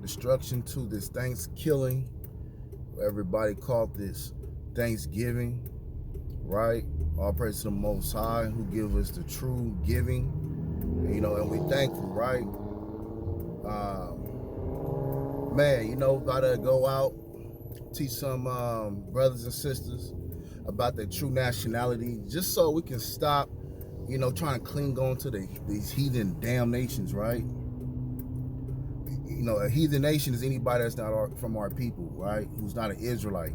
Destruction to this Thankskilling. Everybody called this Thanksgiving, right? All praise to the Most High who give us the true giving, and we thankful, right? Man, gotta go out, teach some brothers and sisters about their true nationality, just so we can stop, trying to cling on to these heathen damn nations, right? A heathen nation is anybody that's not from our people, right? Who's not an Israelite.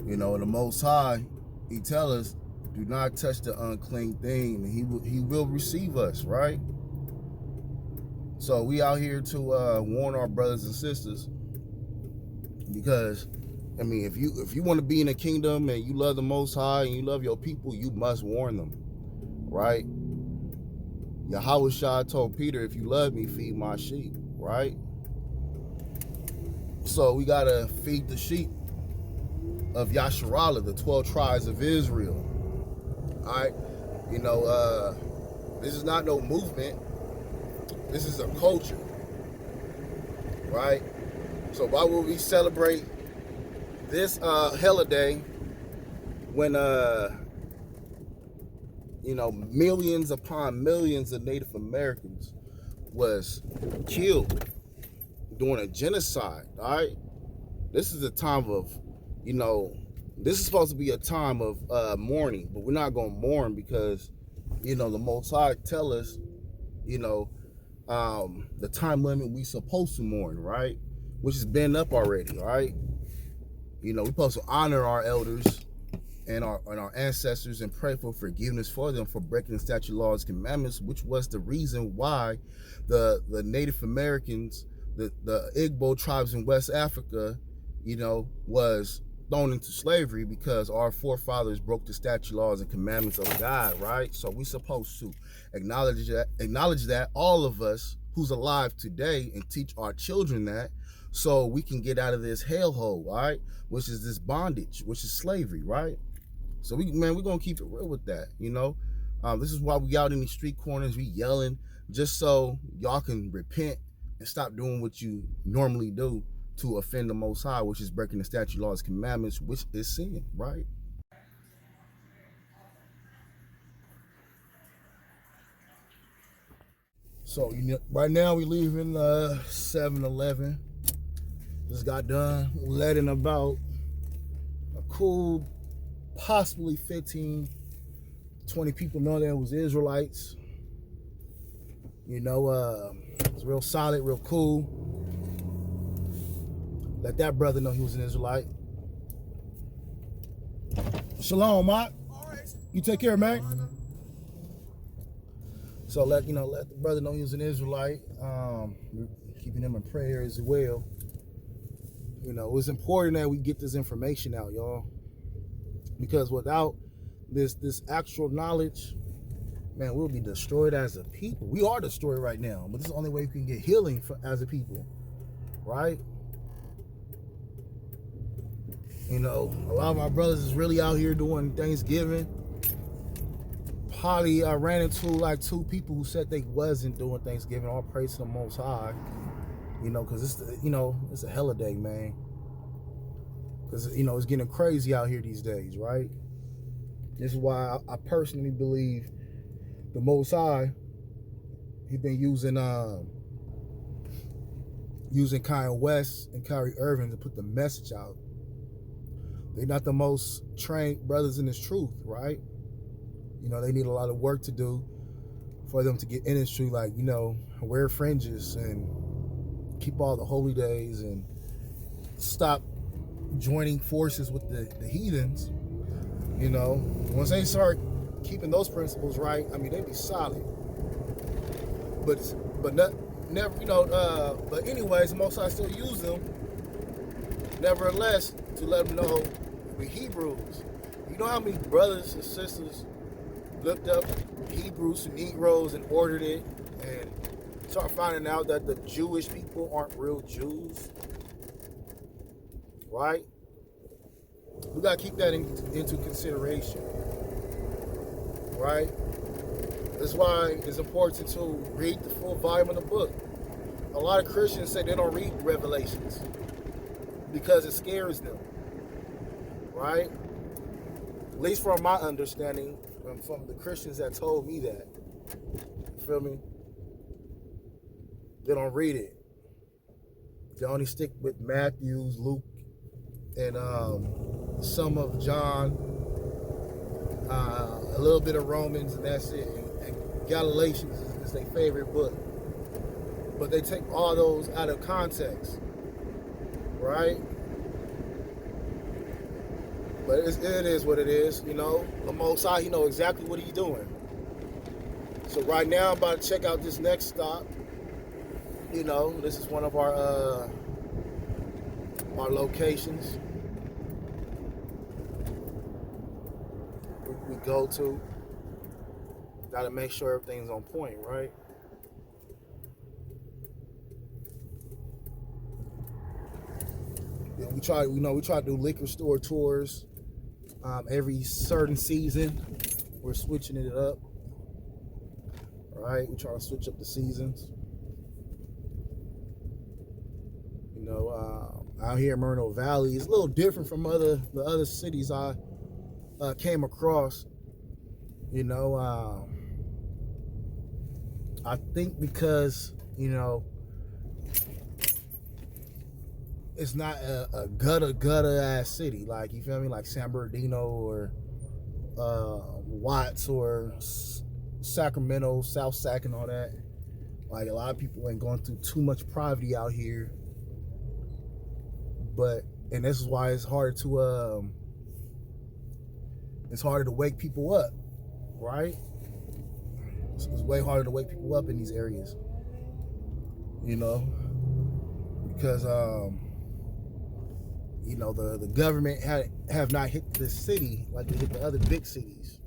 The Most High, He tell us, do not touch the unclean thing, and He will receive us, right? So we out here to warn our brothers and sisters, because if you want to be in the kingdom and you love the Most High and you love your people, you must warn them, right? Yahweh Shah told Peter, if you love me, feed my sheep, right? So we gotta feed the sheep of Yasharallah, the 12 tribes of Israel. All right, this is not no movement. This is a culture, right? So why would we celebrate this holiday when millions upon millions of Native Americans was killed during a genocide, all right? This is a time of, this is supposed to be a time of mourning, but we're not going to mourn because, the Most High tell us, the time limit we supposed to mourn, right? Which has been up already, all right? We're supposed to honor our elders and our ancestors and pray for forgiveness for them for breaking the statute, laws, commandments, which was the reason why the Native Americans, the Igbo tribes in West Africa, was thrown into slavery because our forefathers broke the statute, laws, and commandments of God, right? So we're supposed to acknowledge that, all of us who's alive today, and teach our children that, so we can get out of this hellhole, right? Which is this bondage, which is slavery, right? So we're gonna keep it real with that, This is why we out in the street corners, we yelling, just so y'all can repent and stop doing what you normally do to offend the Most High, which is breaking the statute, laws, commandments, which is sin, right? So right now we leaving 7-Eleven. Just got done letting about a cool, possibly 15, 20 people know that it was Israelites. It's real solid, real cool. Let that brother know he was an Israelite. Shalom, Mark. You take care, man. So let the brother know he was an Israelite. We're keeping him in prayer as well. It's important that we get this information out, y'all, because without this actual knowledge, man, we'll be destroyed as a people. We are destroyed right now, but this is the only way we can get healing as a people, right? A lot of our brothers is really out here doing Thanksgiving. Probably I ran into like 2 people who said they wasn't doing Thanksgiving. All praise to the Most High, because it's a holiday, man. Because it's getting crazy out here these days, right? This is why I personally believe the Most High, he been using K.O.Y and Kyrie Irving to put the message out. They're not the most trained brothers in this truth, right? They need a lot of work to do for them to get in this truth, like, wear fringes and keep all the holy days and stop joining forces with the heathens. Once they start keeping those principles right, they be solid. but not never, but anyways, most I still use them nevertheless to let them know we Hebrews. You know how many brothers and sisters looked up Hebrews to Negroes and ordered it and start finding out that the Jewish people aren't real Jews, right? We got to keep that into consideration, right? That's why it's important to read the full volume of the book. A lot of Christians say they don't read Revelations because it scares them, right? At least from my understanding, from the Christians that told me that. You feel me? They don't read it. They only stick with Matthew's, Luke, and some of John, a little bit of Romans, and that's it. And Galatians is their favorite book. But they take all those out of context, right? But it is what it is, The Most High, He knows exactly what He's doing. So right now, I'm about to check out this next stop. This is one of our locations we go to. Got to make sure everything's on point, right? We try to do liquor store tours every certain season. We're switching it up, right? We try to switch up the seasons. Out here in Moreno Valley, it's a little different from the other cities I came across. I think because it's not a gutter ass city, like, you feel me, like San Bernardino or Watts or Sacramento, South Sac, and all that. Like, a lot of people ain't going through too much poverty out here, and this is why it's harder to wake people up, right? It's way harder to wake people up in these areas, because the government have not hit this city like they hit the other big cities.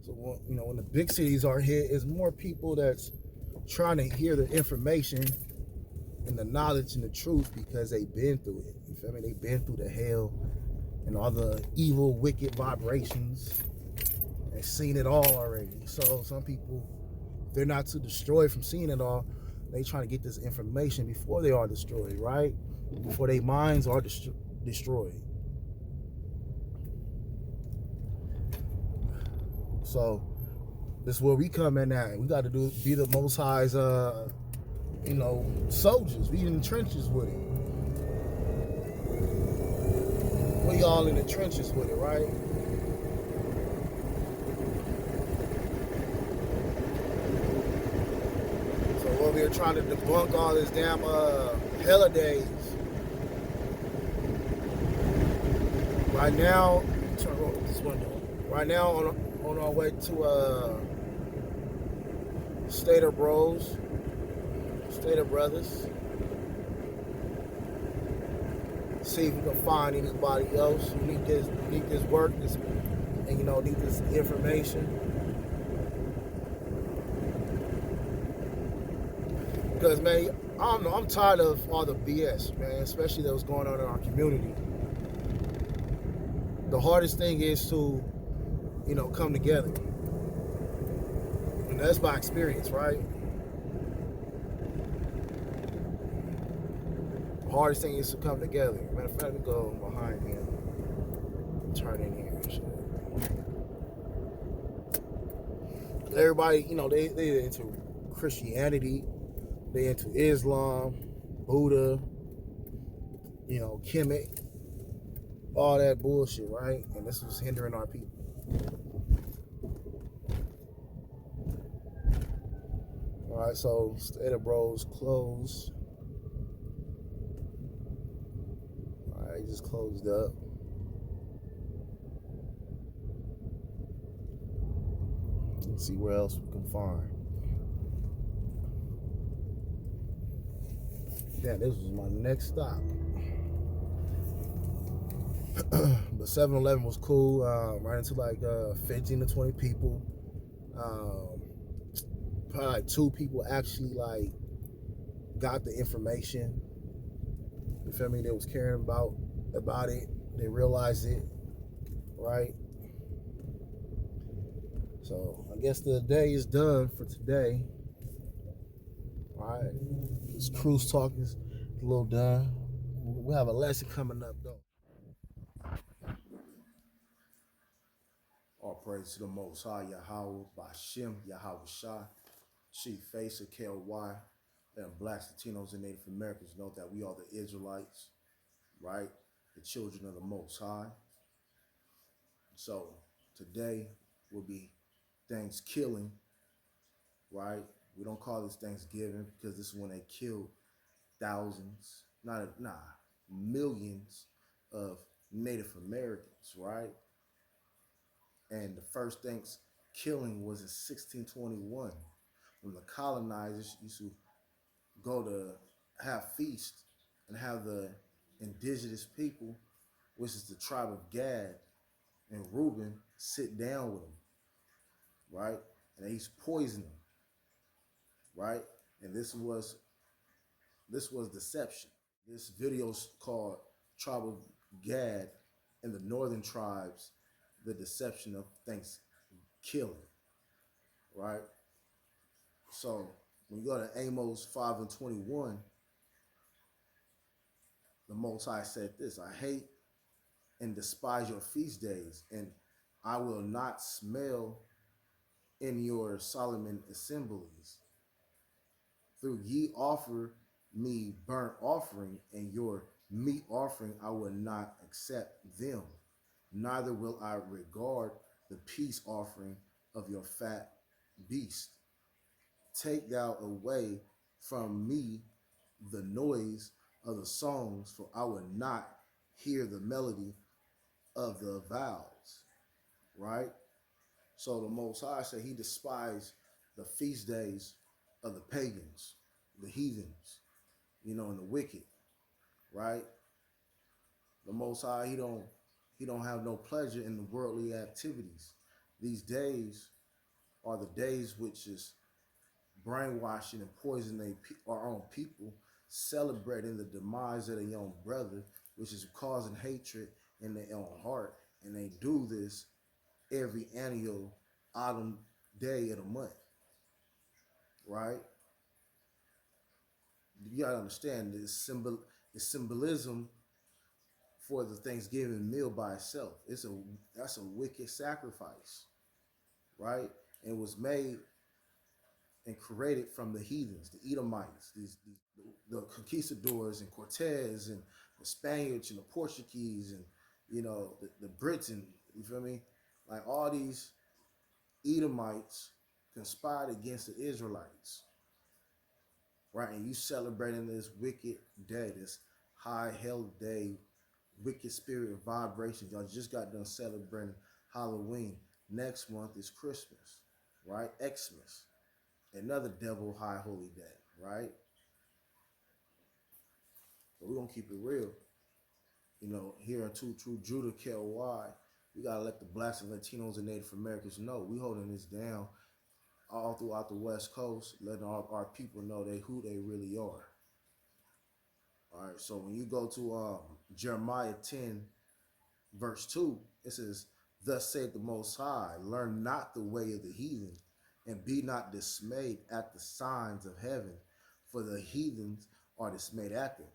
So when the big cities are hit, it's more people that's trying to hear the information and the knowledge and the truth because they've been through it. You feel me? They've been through the hell and all the evil, wicked vibrations and seen it all already. So some people, they're not too destroyed from seeing it all. They trying to get this information before they are destroyed, right? Before their minds are destroyed. So this is where we come in at. We got to be the Most High's, soldiers. We in the trenches with it. We all in the trenches with it, right? So over here trying to debunk all this damn holidays. Right now, turn on this window. Right now, on our way to State of Brothers. See if we can find anybody else who need this work, and need this information. Because, man, I don't know, I'm tired of all the BS, man, especially that was going on in our community. The hardest thing is to, come together. And that's by experience, right? The hardest thing is to come together. Matter of fact, we go behind him, turn in here and shit. Everybody, they into Christianity, they into Islam, Buddha, Kemet, all that bullshit, right? And this was hindering our people. All right, so State of Bros closed. All right, just closed up. Let's see where else we can find. Yeah, this was my next stop. But 7-Eleven was cool. Ran into like 15 to 20 people. Um, Probably like 2 people actually like got the information. You feel me? They was caring about it. They realized it, right? So I guess the day is done for today. All right, this cruise talk is a little done. We have a lesson coming up though. All praise to the Most High Yahweh Bashem Yahweh Shah, Chief Face of K.O.Y, and Blacks, Latinos, and Native Americans know that we are the Israelites, right? The children of the Most High. So today will be Thankskilling, right? We don't call this Thanksgiving because this is when they killed thousands, millions of Native Americans, right? And the first Thanksgiving was in 1621 when the colonizers used to go to have feast and have the indigenous people, which is the tribe of Gad and Reuben, sit down with them, right? And they used to poison them, right? And this was deception. This video is called Tribe of Gad and the Northern Tribes, the Deception of Thanksgiving, right? So when you go to Amos 5 and 21, the Most High said this: I hate and despise your feast days, and I will not smell in your solemn assemblies. Through ye offer me burnt offering, and your meat offering I will not accept them. Neither will I regard the peace offering of your fat beast. Take thou away from me the noise of the songs, for I will not hear the melody of the vows. Right? So the Most High said he despised the feast days of the pagans, the heathens, and the wicked, right? The Most High, he don't have no pleasure in the worldly activities. These days are the days which is brainwashing and poisoning our own people, celebrating the demise of their young brother, which is causing hatred in their own heart. And they do this every annual autumn day of the month, right? You gotta understand this symbolism for the Thanksgiving meal by itself. That's a wicked sacrifice, right? And it was made and created from the heathens, the Edomites, the conquistadors and Cortez and the Spaniards and the Portuguese and the Brits, and you feel me? Like all these Edomites conspired against the Israelites, right? And you celebrating this wicked day, this high hell day, wicked spirit vibrations. Y'all just got done celebrating Halloween. Next month is Christmas, right? Xmas, another devil high holy day, right? But we're gonna keep it real. Here in Two True Judah K.O.Y, we gotta let the blacks and Latinos and Native Americans know we holding this down all throughout the West Coast, letting our people know who they really are. All right, so when you go to Jeremiah 10, verse 2, it says, Thus saith the Most High, learn not the way of the heathen, and be not dismayed at the signs of heaven, for the heathens are dismayed at them.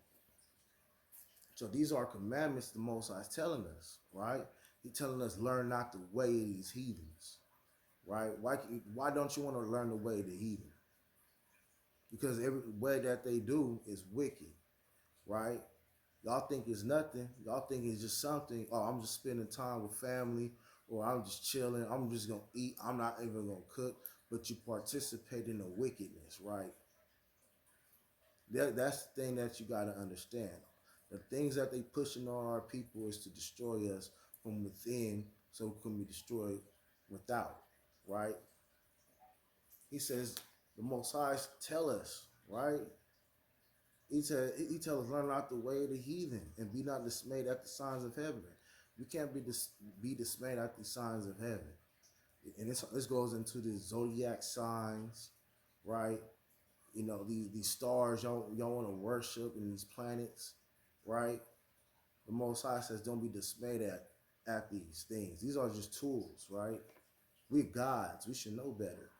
So these are commandments the Most High is telling us, right? He's telling us, learn not the way of these heathens, right? Why don't you want to learn the way of the heathen? Because every way that they do is wicked, right? Y'all think it's nothing. Y'all think it's just something. Oh, I'm just spending time with family, or I'm just chilling. I'm just going to eat. I'm not even going to cook. But you participate in the wickedness, right? That's the thing that you got to understand. The things that they pushing on our people is to destroy us from within so we can be destroyed without, right? He says, the Most High tell us, right? he tell us, learn out the way of the heathen and be not dismayed at the signs of heaven. We can't be dismayed at the signs of heaven. And this goes into the zodiac signs, right? You know, these stars y'all want to worship, and these planets, right? The Most High says, don't be dismayed at these things. These are just tools, right? We're gods. We should know better.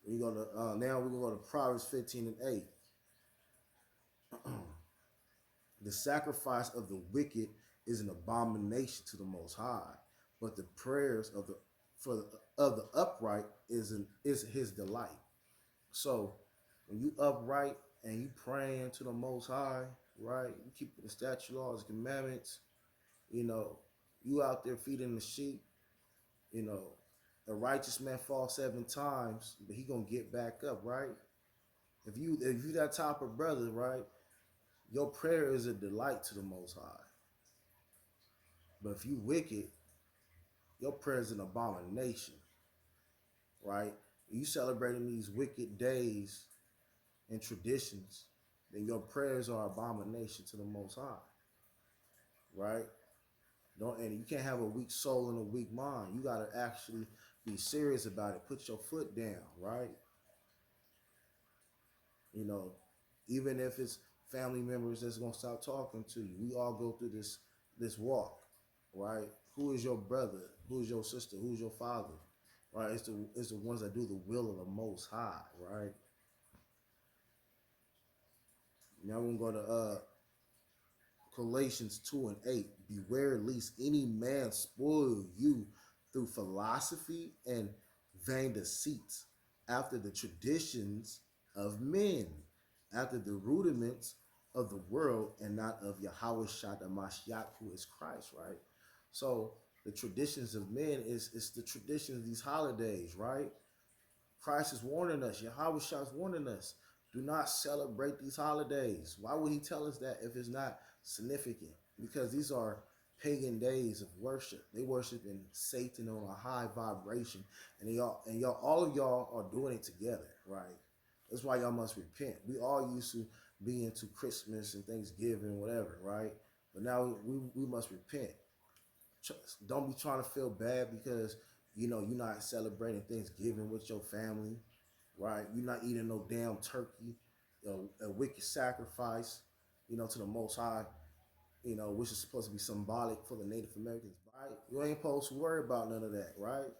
We go to now we're gonna go to Proverbs 15:8. The sacrifice of the wicked is an abomination to the Most High, but the prayers of the upright is His delight. So when you upright and you praying to the Most High, right? You keep the statute, laws, commandments. You know, you out there feeding the sheep. You know, a righteous man falls 7 times, but he gonna get back up, right? If you that type of brother, right, your prayer is a delight to the Most High. But if you wicked, your prayer is an abomination, right? You celebrating these wicked days and traditions, then your prayers are abomination to the Most High, right? Don't and you can't have a weak soul and a weak mind. You gotta actually be serious about it. Put your foot down, right? You know, even if it's family members that's gonna stop talking to you, we all go through this walk, right? Who is your brother? Who is your sister? Who's your father? Right? It's the ones that do the will of the Most High, right? Now we're gonna go to Galatians 2:8. Beware lest any man spoil you through philosophy and vain deceits, after the traditions of men, after the rudiments of the world, and not of Yahweh Shad Mashiach, who is Christ, right? So the traditions of men is the tradition of these holidays, right? Christ is warning us. Yahweh Shah is warning us. Do not celebrate these holidays. Why would he tell us that if it's not significant? Because these are pagan days of worship. They worship in Satan on a high vibration, and y'all, all of y'all are doing it together, right? That's why y'all must repent. We all used to be into Christmas and Thanksgiving, whatever, right? But now we must repent. Don't be trying to feel bad because you're not celebrating Thanksgiving with your family, right? You're not eating no damn turkey, a wicked sacrifice, to the Most High, which is supposed to be symbolic for the Native Americans, right? You ain't supposed to worry about none of that, right?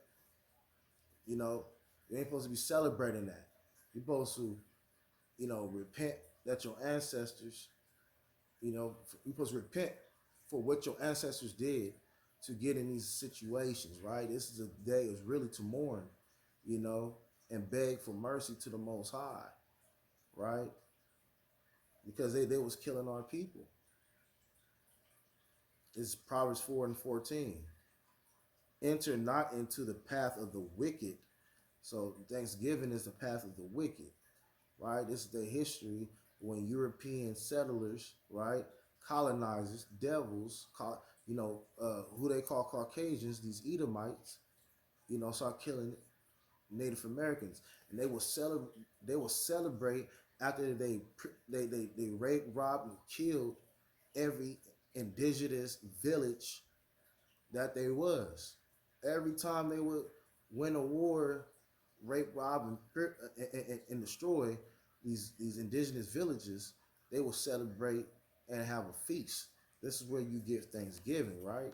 You know, you ain't supposed to be celebrating that. You're supposed to, repent that your ancestors, you're supposed to repent for what your ancestors did to get in these situations, right? This is a day is really to mourn, you know, and beg for mercy to the Most High, right? Because they was killing our people. It's Proverbs 4:14. Enter not into the path of the wicked. So Thanksgiving is the path of the wicked, right? This is the history when European settlers, right, colonizers, devils, who they call Caucasians, these Edomites, start killing Native Americans, and they will celebrate. They will celebrate after they raped, robbed, and killed every indigenous village that they was. Every time they would win a war, rape, rob, and destroy these indigenous villages, they will celebrate and have a feast. This is where you get Thanksgiving, right?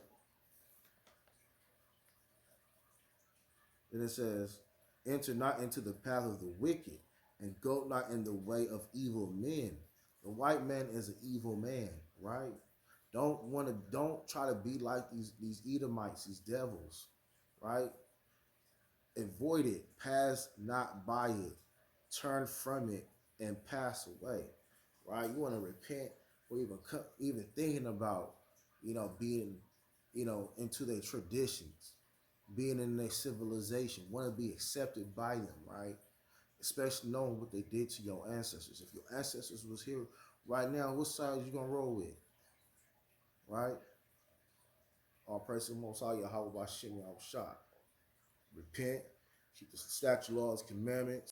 And it says, enter not into the path of the wicked, and go not in the way of evil men. The white man is an evil man, right? Don't try to be like these Edomites, these devils, right? Avoid it, pass not by it, turn from it, and pass away, right? You want to repent or even thinking about, being, into their traditions, being in their civilization, want to be accepted by them, right? Especially knowing what they did to your ancestors. If your ancestors was here right now, what side you gonna roll with, right? All praise to the Most High Yahweh by Shimmy, I was shot. Repent, keep the statute, laws, commandments.